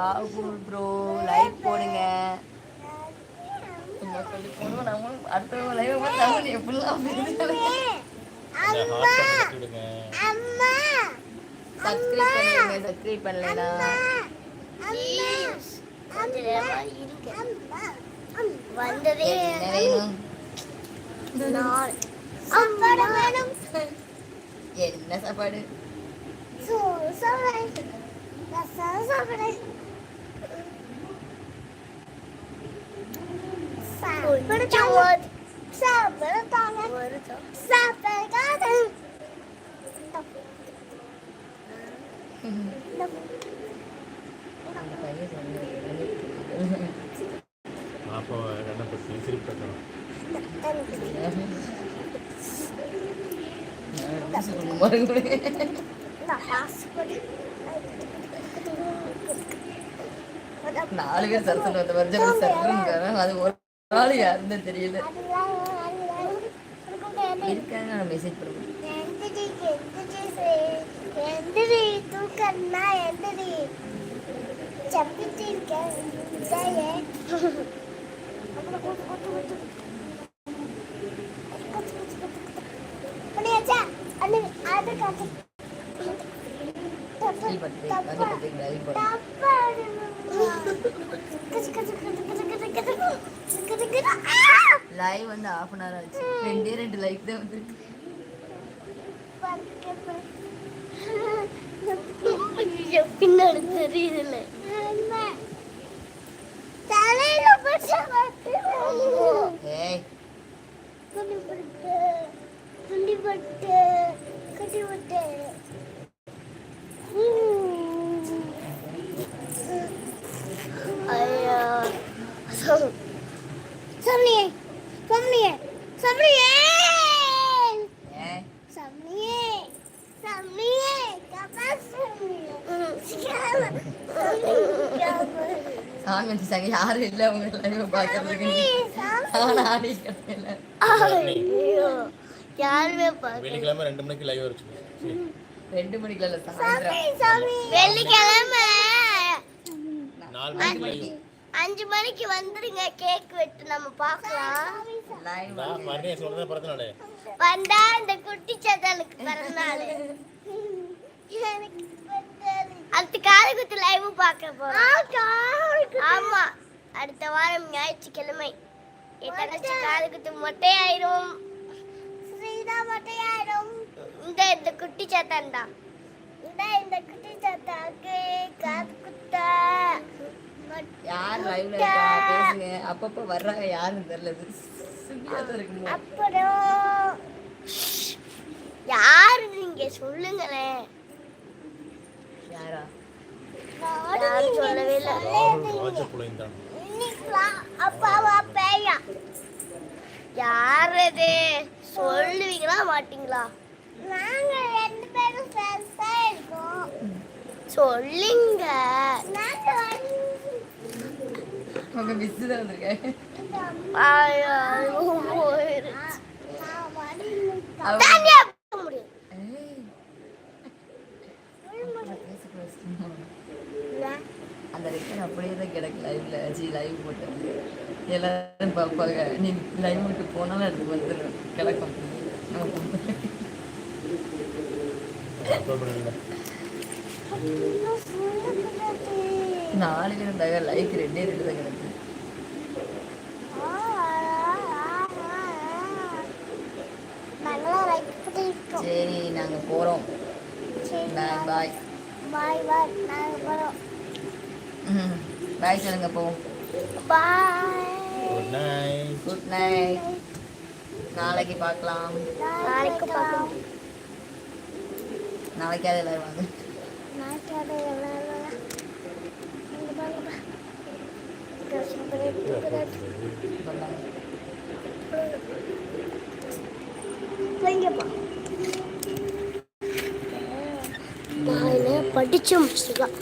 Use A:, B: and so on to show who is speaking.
A: ராகுல் bro like போடுங்க. சும்மா சொல்லி போடுவோம். நம்மளும் அடுத்தவங்க லைவ் பார்த்து எப்படிலாம் சப்ஸ்கிரைப் பண்ணிடுங்க. சப்ஸ்கிரைப் பண்ணலைனா
B: வந்ததே
A: என்ன வேணும்?
B: சாப்பாடு வேணும்.
A: என்ன சாப்பாடு?
B: சாப்பாடு சாப்பாடு
A: நாலு பேர் சரசன் வந்த வருஷம் அது ஒரு நாள் யாருன்னு தெரியல. இருக்காங்க நான் மெசேஜ் பண்ணுவேன். லைவ் வந்து half an hour ஆச்சு. 2 லைக் தான் வந்திருக்கு.
B: பின்னாடி தெரியுதுல்ல. தலையில பச்சை
A: ஏய்
B: துண்டி பட்டு கட்டி விட்டு ஐயா சம்னியே சம்னியே சம்னியே சம்னியே சம்னியே
A: சாமி வச்சுட்டாங்க. யாரும் இல்லை அவங்க லைவ் பார்க்கறதுக்கு.
B: யாருமே
C: வெள்ளிக்கிழமை 2 மணிக்கு லைவ் வச்சு
A: 2 மணிக்கு இல்ல சாயந்தரம்
B: வெள்ளிக்கிழமை
C: 4 மணிக்கு
B: 5 மணிக்கு வந்துருங்க. கேக் வெட்டு நம்ம பார்க்கலாம்.
C: நான் மறுபடியும் சொல்றத பிறந்த நாள்
B: வந்தா இந்த குட்டி சத்தானுக்கு பிறந்த நாள். அடுத்த காலகுத்து லைவ் பார்க்க போறோம். ஆமா அடுத்த வாரம் ஞாயிற்றுக்கிழமை என் தங்கச்சி காலகுத்து மொட்டையாயிரும். ஸ்ரீதா மொட்டையாயிரும். இந்த குட்டி சத்தான் தான். இந்த குட்டி சத்தாக்கு காது குத்த
A: யார் லைவ்ல இருக்கா பேசுங்க. அப்பப்ப வர்றாங்க யாருன்னு தெரியல.
B: அப்புறம் யாரு நீங்க சொல்லுங்களேன்.
A: யாரா
B: யாரும் சொல்லவே இல்லை. அப்பாவா பேயா யாரது சொல்லுவீங்களா மாட்டீங்களா? நாங்க 2 பேரும் ஃப்ரெண்ட்ஸா இருக்கோம். சொல்லுங்க.
A: உங்க மிஸ் தான் வந்திருக்கேன். அந்த ரெக்கன் அப்படியே தான் கிடக்கு லைவ்ல. லைவ் போட்டு எல்லாரும் பார்ப்பாங்க. நீ லைவ் விட்டு போனாலும் அதுக்கு வந்துடும் கிடக்கும். நாலு பேர் இருந்தாங்க. லைக் 2 தான் கிடக்கு. சரி நாங்க போறோம். பாய் பாய்
B: பாய் பாய். நாங்க போறோம்.
A: பாய் சொல்லுங்க. போவோம்.
B: Bye.
C: Good night.
A: Good night. நாளைக்கு பார்க்கலாம்.
B: நாளைக்கு பார்க்கலாம்.
A: நாளைக்காவது எல்லாரும் வாங்க.
B: நாளைக்காவது எல்லாரும் வாங்க. படிச்சு முடிச்சுக்கலாம்.